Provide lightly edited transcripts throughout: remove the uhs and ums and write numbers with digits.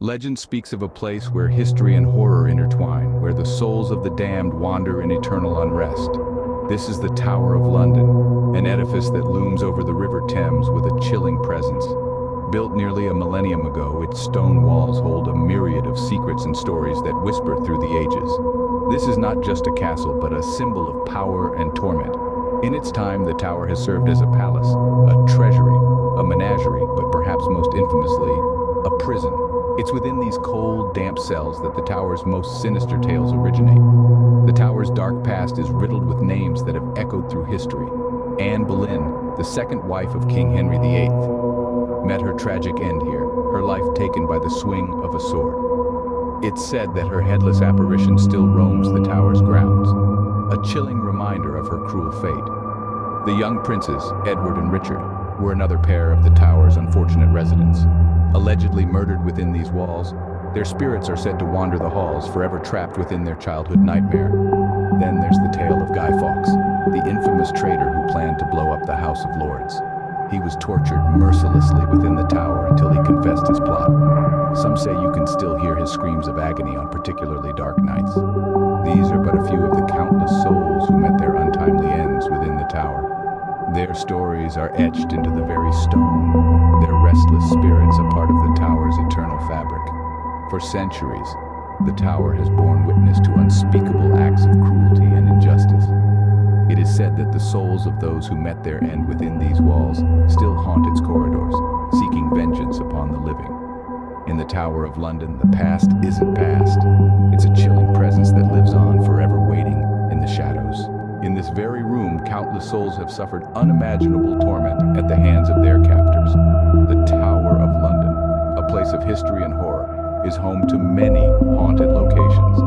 Legend speaks of a place where history and horror intertwine, where the souls of the damned wander in eternal unrest. This is the Tower of London, an edifice that looms over the River Thames with a chilling presence. Built nearly a millennium ago, its stone walls hold a myriad of secrets and stories that whisper through the ages. This is not just a castle, but a symbol of power and torment. In its time, the tower has served as a palace, a treasury, a menagerie, but perhaps most infamously, a prison. It's within these cold, damp cells that the tower's most sinister tales originate. The tower's dark past is riddled with names that have echoed through history. Anne Boleyn, the second wife of King Henry VIII, met her tragic end here, her life taken by the swing of a sword. It's said that her headless apparition still roams the tower's grounds, a chilling reminder of her cruel fate. The young princes, Edward and Richard, were another pair of the tower's unfortunate residents. Allegedly murdered within these walls, their spirits are said to wander the halls, forever trapped within their childhood nightmare. Then there's the tale of Guy Fawkes, the infamous traitor who planned to blow up the House of Lords. He was tortured mercilessly within the tower until he confessed his plot. Some say you can still hear his screams of agony on particularly dark nights. These are but a few of the countless souls who met their untimely ends within the tower. Their stories are etched into the very stone, their restless spirits a part of the tower's eternal fabric. For centuries, the tower has borne witness to unspeakable acts of cruelty and injustice. It is said that the souls of those who met their end within these walls still haunt its corridors, seeking vengeance upon the living. In the Tower of London, the past isn't past. It's a chilling presence that lives on, forever waiting in the shadows. In this very room, countless souls have suffered unimaginable torment at the hands of their captors. The Tower of London, a place of history and horror, is home to many haunted locations.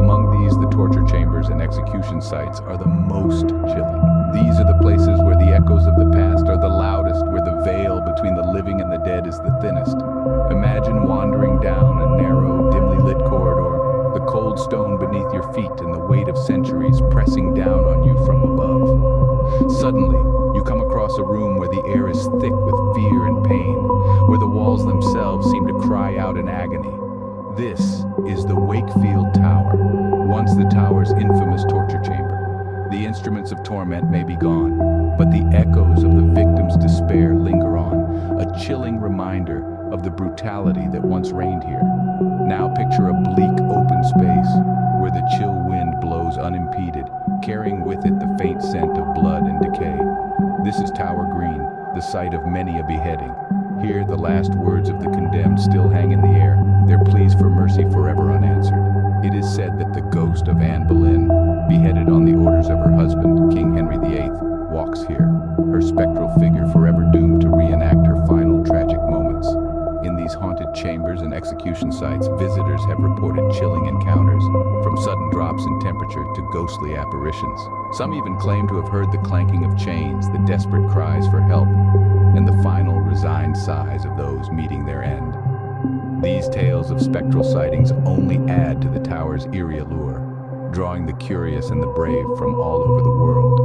Among these, the torture chambers and execution sites are the most chilling. These are the places where the echoes of the past are the loudest, where the veil between the living and the dead is the thinnest. Imagine wandering down a narrow, dimly lit corridor, the cold stone beneath your feet and the weight of centuries pressing down on you from above. Suddenly, you come across a room where the air is thick with fear and pain, where the walls themselves seem to cry out in agony. This is the Wakefield Tower, once the tower's infamous torture chamber. The instruments of torment may be gone, but the echoes of the victims' despair linger on, a chilling reminder of the brutality that once reigned here. Now picture a bleak open space where the chill wind blows unimpeded, carrying with it the faint scent of blood and decay. This is Tower Green, the site of many a beheading. Here, the last words of the condemned still hang in the air, their pleas for mercy forever unanswered. It is said that the ghost of Anne Boleyn, beheaded on the orders of her husband, King Henry VIII, walks here, her spectral figure forever doomed to reenact her final tragic moments. In these haunted chambers and execution sites, visitors have reported chilling encounters, from sudden drops in temperature to ghostly apparitions. Some even claim to have heard the clanking of chains, the desperate cries for help, and the final resigned sighs of those meeting their end. These tales of spectral sightings only add to the tower's eerie allure, drawing the curious and the brave from all over the world.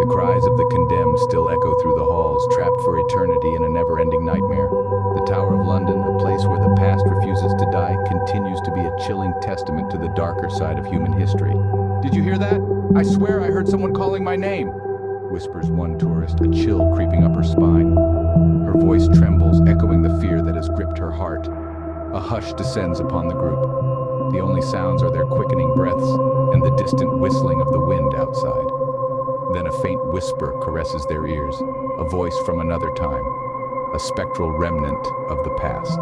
The cries of the condemned still echo through the halls, trapped for eternity in a never-ending nightmare. The Tower of London, a place where the past refuses to die, continues to be a chilling testament to the darker side of human history. "Did you hear that? I swear I heard someone calling my name," whispers one tourist, a chill creeping up her spine. Her voice trembles, echoing the fear that has gripped her heart. A hush descends upon the group. The only sounds are their quickening breaths and the distant whistling of the wind outside. Then a faint whisper caresses their ears, a voice from another time, a spectral remnant of the past.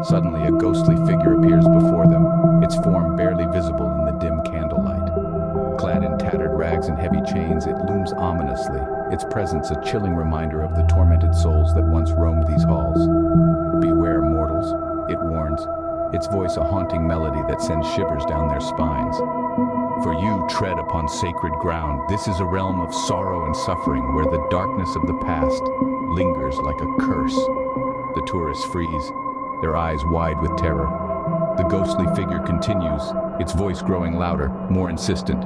Suddenly, a ghostly figure appears before them, its form barely visible in the dim candlelight. Clad in tattered rags and heavy chains, it looms ominously, its presence a chilling reminder of the tormented souls that once roamed these halls. "Beware, mortals," it warns, its voice a haunting melody that sends shivers down their spines. "For you tread upon sacred ground. This is a realm of sorrow and suffering where the darkness of the past lingers like a curse." The tourists freeze, their eyes wide with terror. The ghostly figure continues, its voice growing louder, more insistent.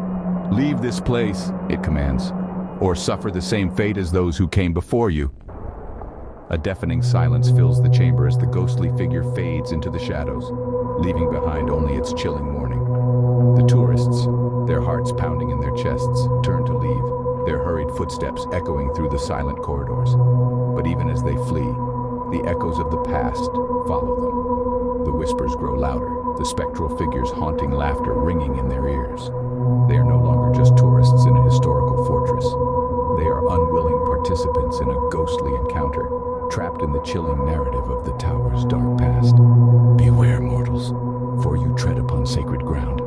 "Leave this place," it commands, "or suffer the same fate as those who came before you." A deafening silence fills the chamber as the ghostly figure fades into the shadows, leaving behind only its chilling warning. The tourists, their hearts pounding in their chests, turn to leave, their hurried footsteps echoing through the silent corridors. But even as they flee, the echoes of the past follow them. The whispers grow louder, the spectral figures' haunting laughter ringing in their ears. They are no longer just tourists in a historical fortress. They are unwilling participants in a ghostly encounter, trapped in the chilling narrative of the tower's dark past. Beware, mortals, for you tread upon sacred ground.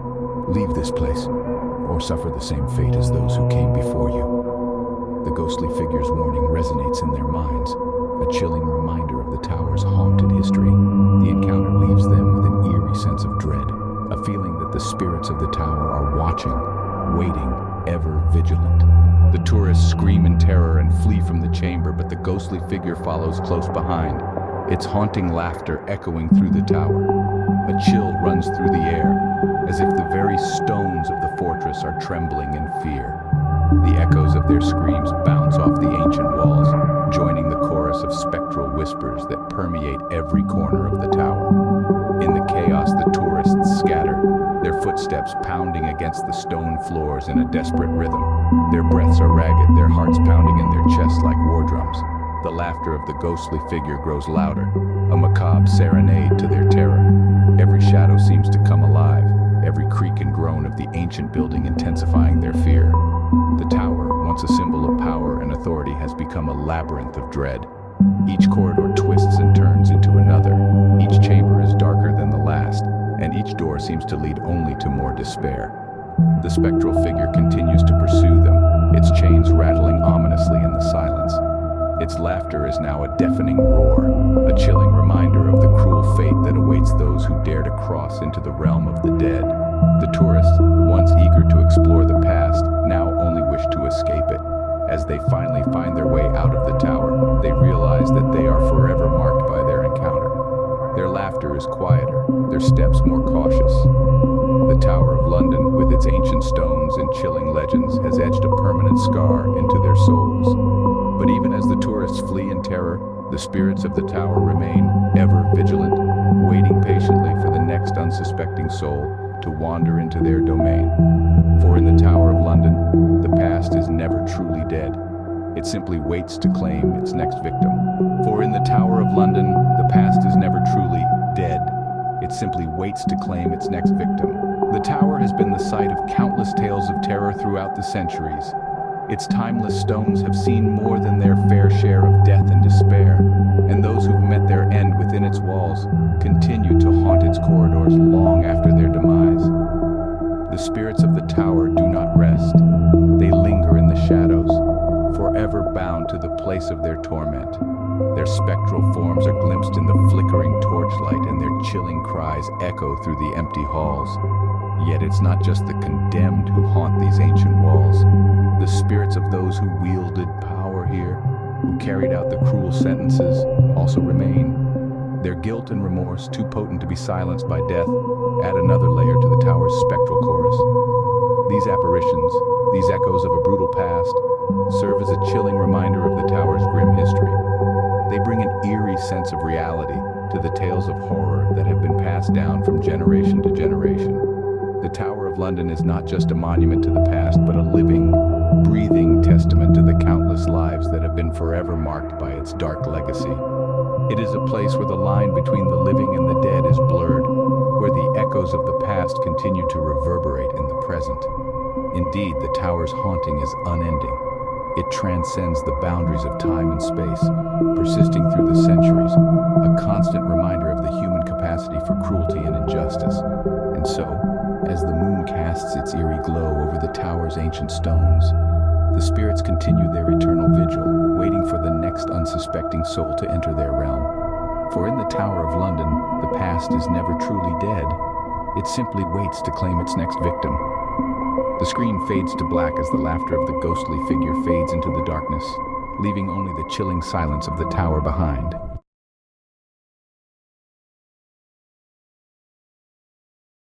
Leave this place, or suffer the same fate as those who came before you. The ghostly figure's warning resonates in their minds, a chilling reminder of the tower's haunted history. The encounter leaves them with an eerie sense of dread, a feeling that the spirits of the tower are watching, waiting, ever vigilant. The tourists scream in terror and flee from the chamber, but the ghostly figure follows close behind, its haunting laughter echoing through the tower. A chill runs through the air, as if the very stones of the fortress are trembling in fear. The echoes of their screams bounce off the ancient walls, joining the chorus of spectral whispers that permeate every corner of the tower. In the chaos, the tourists scatter, their footsteps pounding against the stone floors in a desperate rhythm. Their breaths are ragged, their hearts pounding in their chests like war drums. The laughter of the ghostly figure grows louder, a macabre serenade to their terror. Every shadow seems to come alive, every creak and groan of the ancient building intensifying their fear. The tower, once a symbol of power and authority, has become a labyrinth of dread. Each corridor twists and turns into another. Each chamber is darker than the last, and each door seems to lead only to more despair. The spectral figure continues to pursue them, its chains rattling ominously in the silence. Its laughter is now a deafening roar, a chilling reminder of the cruel fate that awaits those who dare to cross into the realm of the dead. The tourists, once eager to explore the past, now only wish to escape it. As they finally find their way out of the tower, they realize that they are forever marked by their encounter. Their laughter is quieter, their steps more cautious. The Tower of London, with its ancient stones and chilling legends, has etched a permanent scar into their souls. But even as the tourists flee in terror, the spirits of the tower remain ever vigilant, waiting patiently for the next unsuspecting soul to wander into their domain. For in the Tower of London, the past is never truly dead. It simply waits to claim its next victim. For in the Tower of London, the past is never truly dead. It simply waits to claim its next victim. The tower has been the site of countless tales of terror throughout the centuries. Its timeless stones have seen more than their fair share of death and despair, and those who've met their end within its walls continue to haunt its corridors long after their demise. The spirits of the tower do not rest. They linger in the shadows, forever bound to the place of their torment. Their spectral forms are glimpsed in the flickering torchlight, and their chilling cries echo through the empty halls. Yet it's not just the condemned who haunt these ancient walls. The spirits of those who wielded power here, who carried out the cruel sentences, also remain. Their guilt and remorse, too potent to be silenced by death, add another layer to the tower's spectral chorus. These apparitions, these echoes of a brutal past, serve as a chilling reminder of the tower's grim history. They bring an eerie sense of reality to the tales of horror that have been passed down from generation to generation. The Tower of London is not just a monument to the past, but a living, breathing testament to the countless lives that have been forever marked by its dark legacy. It is a place where the line between the living and the dead is blurred, where the echoes of the past continue to reverberate in the present. Indeed, the tower's haunting is unending. It transcends the boundaries of time and space, persisting through the centuries, a constant reminder of the human capacity for cruelty and injustice. And so, as the moon casts its eerie glow over the tower's ancient stones, the spirits continue their eternal vigil, waiting for the next unsuspecting soul to enter their realm. For in the Tower of London, the past is never truly dead. It simply waits to claim its next victim. The screen fades to black as the laughter of the ghostly figure fades into the darkness, leaving only the chilling silence of the tower behind.